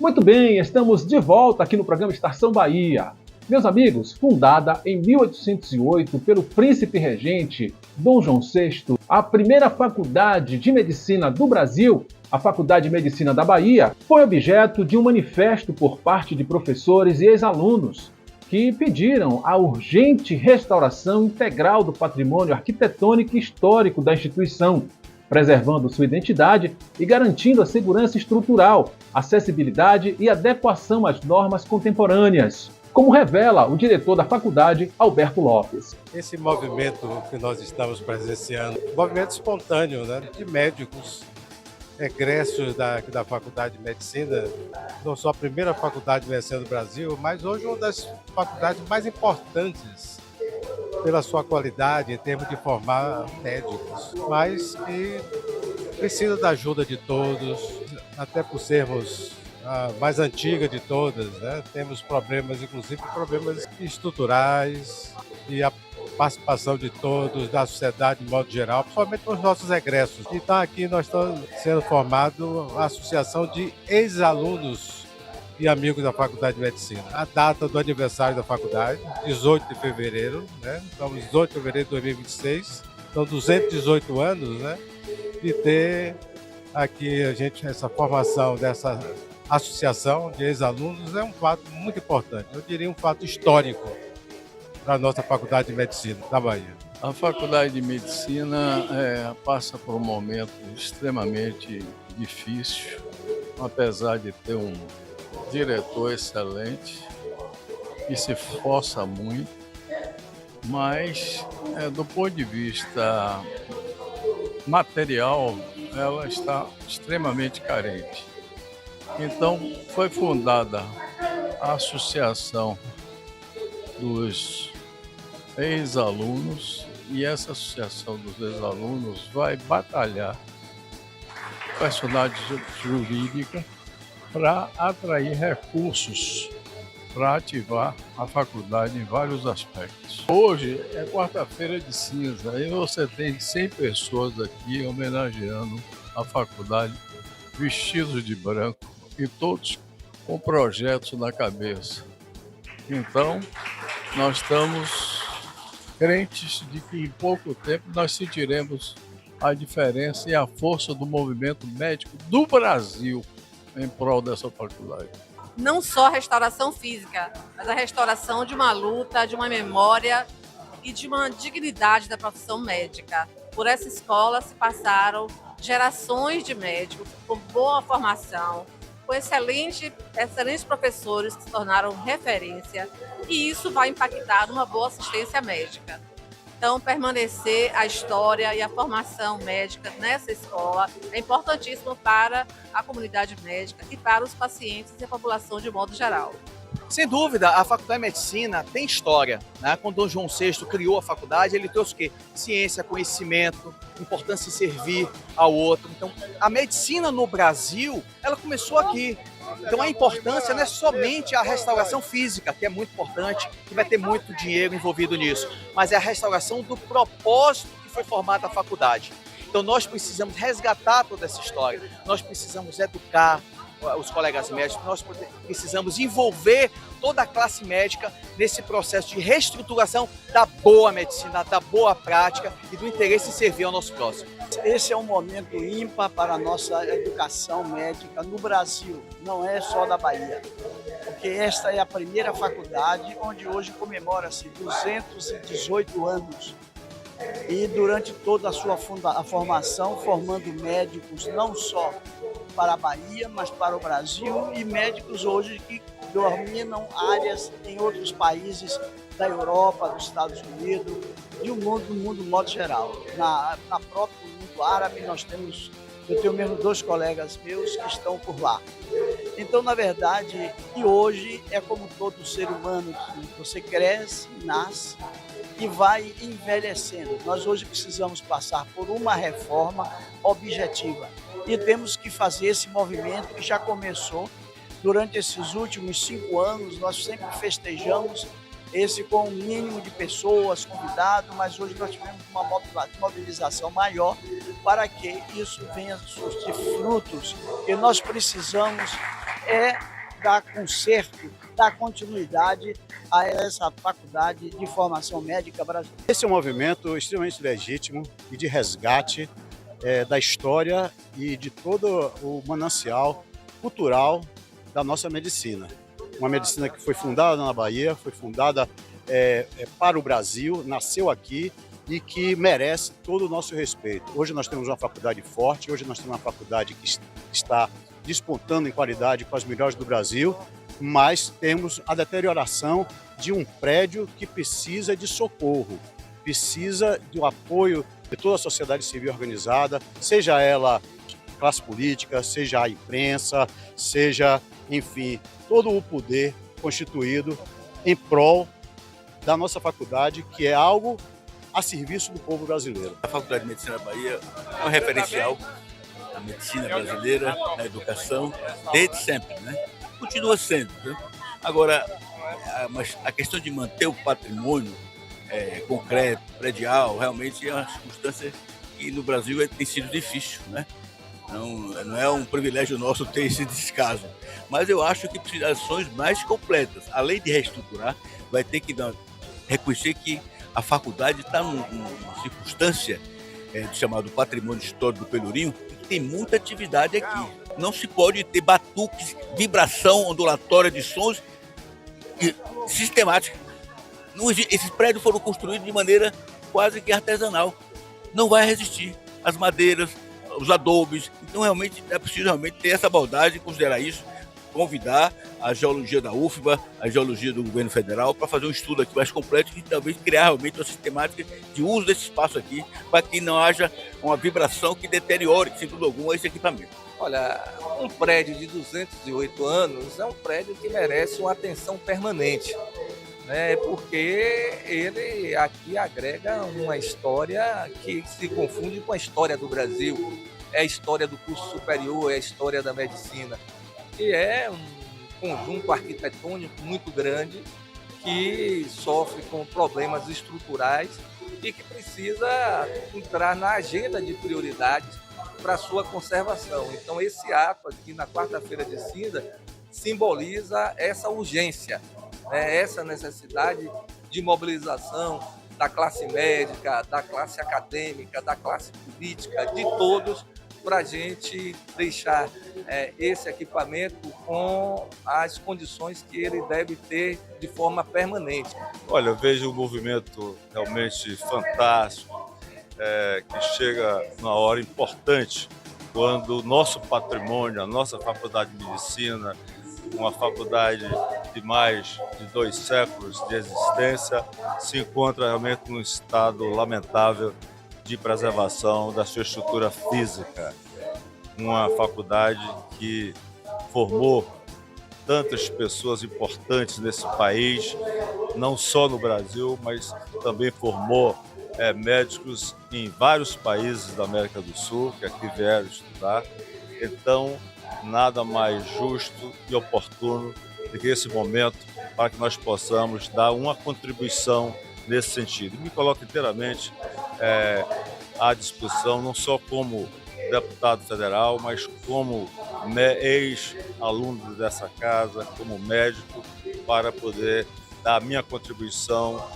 Muito bem, estamos de volta aqui no programa Estação Bahia. Meus amigos, fundada em 1808 pelo príncipe regente Dom João VI, a primeira faculdade de medicina do Brasil, a Faculdade de Medicina da Bahia, foi objeto de um manifesto por parte de professores e ex-alunos que pediram a urgente restauração integral do patrimônio arquitetônico e histórico da instituição, preservando sua identidade e garantindo a segurança estrutural, acessibilidade e adequação às normas contemporâneas, como revela o diretor da faculdade, Alberto Lopes. Esse movimento que nós estamos presenciando, movimento espontâneo, né, de médicos egressos da Faculdade de Medicina, não só a primeira faculdade de medicina do Brasil, mas hoje uma das faculdades mais importantes pela sua qualidade em termos de formar médicos, mas que precisa da ajuda de todos, até por sermos a mais antiga de todas, né? Temos problemas, inclusive problemas estruturais e a participação de todos, da sociedade de modo geral, principalmente os nossos egressos. Então aqui nós estamos sendo formado a Associação de Ex-Alunos e Amigos da Faculdade de Medicina. A data do aniversário da faculdade, 18 de fevereiro, né? Estamos 18 de fevereiro de 2026, então 218 anos, né? De ter aqui essa formação dessa associação de ex-alunos é um fato muito importante, eu diria um fato histórico para a nossa Faculdade de Medicina da Bahia. A Faculdade de Medicina passa por um momento extremamente difícil, apesar de ter um diretor excelente, que se esforça muito, mas do ponto de vista material, ela está extremamente carente. Então, foi fundada a Associação dos Ex-Alunos, e essa Associação dos Ex-Alunos vai batalhar personalidade jurídica para atrair recursos para ativar a faculdade em vários aspectos. Hoje é quarta-feira de cinza e você tem 100 pessoas aqui homenageando a faculdade, vestidos de branco e todos com projetos na cabeça. Então, nós estamos crentes de que em pouco tempo nós sentiremos a diferença e a força do movimento médico do Brasil em prol dessa faculdade. Não só a restauração física, mas a restauração de uma luta, de uma memória e de uma dignidade da profissão médica. Por essa escola se passaram gerações de médicos com boa formação, com excelentes professores que se tornaram referência, e isso vai impactar numa boa assistência médica. Então, permanecer a história e a formação médica nessa escola é importantíssimo para a comunidade médica e para os pacientes e a população de modo geral. Sem dúvida, a Faculdade de Medicina tem história, né? Quando Dom João VI criou a faculdade, ele trouxe o quê? Ciência, conhecimento, importância em servir ao outro. Então, a medicina no Brasil, ela começou aqui. Então, a importância não é somente a restauração física, que é muito importante, que vai ter muito dinheiro envolvido nisso, mas é a restauração do propósito que foi formada a faculdade. Então, nós precisamos resgatar toda essa história, nós precisamos educar os colegas médicos, nós precisamos envolver toda a classe médica nesse processo de reestruturação da boa medicina, da boa prática e do interesse em servir ao nosso próximo. Esse é um momento ímpar para a nossa educação médica no Brasil, não é só da Bahia, porque esta é a primeira faculdade onde hoje comemora-se 218 anos. E durante toda a sua formação, formando médicos não só para a Bahia, mas para o Brasil, e médicos hoje que dominam áreas em outros países da Europa, dos Estados Unidos e do mundo de modo geral. Na próprio mundo árabe, eu tenho mesmo 2 colegas meus que estão por lá. Então, na verdade, e hoje é como todo ser humano, você cresce, nasce e vai envelhecendo. Nós hoje precisamos passar por uma reforma objetiva e temos que fazer esse movimento que já começou. Durante esses últimos 5 anos, nós sempre festejamos esse com um mínimo de pessoas convidadas, mas hoje nós tivemos uma mobilização maior para que isso venha a surtir frutos. E nós precisamos dar conserto, dar continuidade a essa faculdade de formação médica brasileira. Esse é um movimento extremamente legítimo e de resgate da história e de todo o manancial cultural da nossa medicina. Uma medicina que foi fundada na Bahia, foi fundada para o Brasil, nasceu aqui e que merece todo o nosso respeito. Hoje nós temos uma faculdade forte, hoje nós temos uma faculdade que está despontando em qualidade com as melhores do Brasil, mas temos a deterioração de um prédio que precisa de socorro, precisa do apoio de toda a sociedade civil organizada, seja ela classe política, seja a imprensa, seja, enfim, todo o poder constituído em prol da nossa faculdade, que é algo a serviço do povo brasileiro. A Faculdade de Medicina da Bahia é um referencial da medicina brasileira, da educação, desde sempre, né? Continua sendo, né? Agora, mas a questão de manter o patrimônio concreto, predial, realmente é uma circunstância que no Brasil tem sido difícil, né? Não é um privilégio nosso ter esse descaso, mas eu acho que precisa de ações mais completas. Além de reestruturar, vai ter que reconhecer que a faculdade está numa circunstância chamado patrimônio histórico do Pelourinho, que tem muita atividade aqui. Não se pode ter batuques, vibração ondulatória de sons sistemática. Esses prédios foram construídos de maneira quase que artesanal. Não vai resistir. As madeiras, os adobes. Então, realmente, é preciso ter essa maldade, considerar isso, convidar a geologia da UFBA, a geologia do governo federal, para fazer um estudo aqui mais completo e talvez criar realmente uma sistemática de uso desse espaço aqui, para que não haja uma vibração que deteriore, sem dúvida alguma, esse equipamento. Olha, um prédio de 208 anos é um prédio que merece uma atenção permanente, né? Porque ele aqui agrega uma história que se confunde com a história do Brasil, é a história do curso superior, é a história da medicina, que é um conjunto arquitetônico muito grande que sofre com problemas estruturais e que precisa entrar na agenda de prioridades para sua conservação. Então, esse ato aqui na quarta-feira de cinza simboliza essa urgência, né? Essa necessidade de mobilização da classe médica, da classe acadêmica, da classe política, de todos, para a gente deixar esse equipamento com as condições que ele deve ter de forma permanente. Olha, eu vejo um movimento realmente fantástico, que chega numa hora importante, quando o nosso patrimônio, a nossa faculdade de medicina, uma faculdade de mais de 2 séculos de existência, se encontra realmente num estado lamentável de preservação da sua estrutura física. Uma faculdade que formou tantas pessoas importantes nesse país, não só no Brasil, mas também formou médicos em vários países da América do Sul, que aqui vieram estudar. Então, nada mais justo e oportuno do que esse momento para que nós possamos dar uma contribuição nesse sentido. Me coloco inteiramente à disposição, não só como deputado federal, mas como ex-aluno dessa casa, como médico, para poder dar a minha contribuição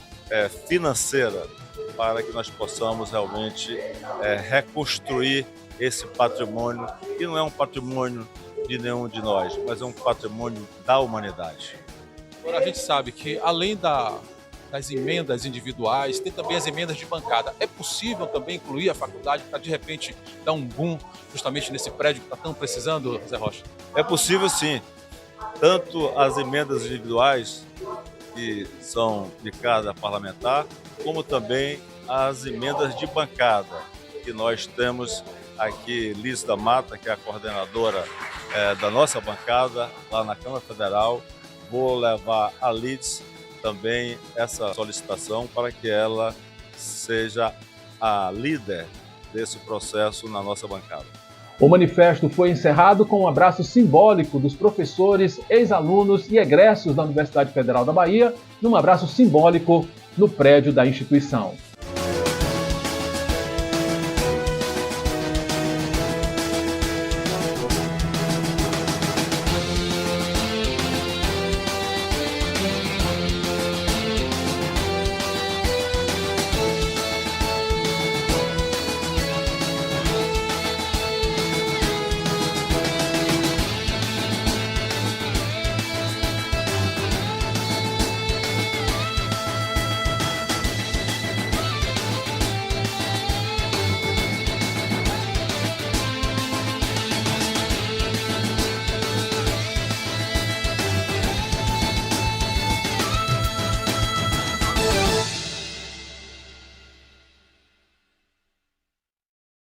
financeira para que nós possamos realmente reconstruir esse patrimônio, que não é um patrimônio de nenhum de nós, mas é um patrimônio da humanidade. Agora, a gente sabe que, além das emendas individuais, tem também as emendas de bancada. É possível também incluir a faculdade para, de repente, dar um boom justamente nesse prédio que está tão precisando, Zé Rocha? É possível, sim. Tanto as emendas individuais, que são de cada parlamentar, como também as emendas de bancada, que nós temos aqui, Liz da Mata, que é a coordenadora da nossa bancada, lá na Câmara Federal. Vou levar a Liz também essa solicitação para que ela seja a líder desse processo na nossa bancada. O manifesto foi encerrado com um abraço simbólico dos professores, ex-alunos e egressos da Universidade Federal da Bahia, num abraço simbólico no prédio da instituição.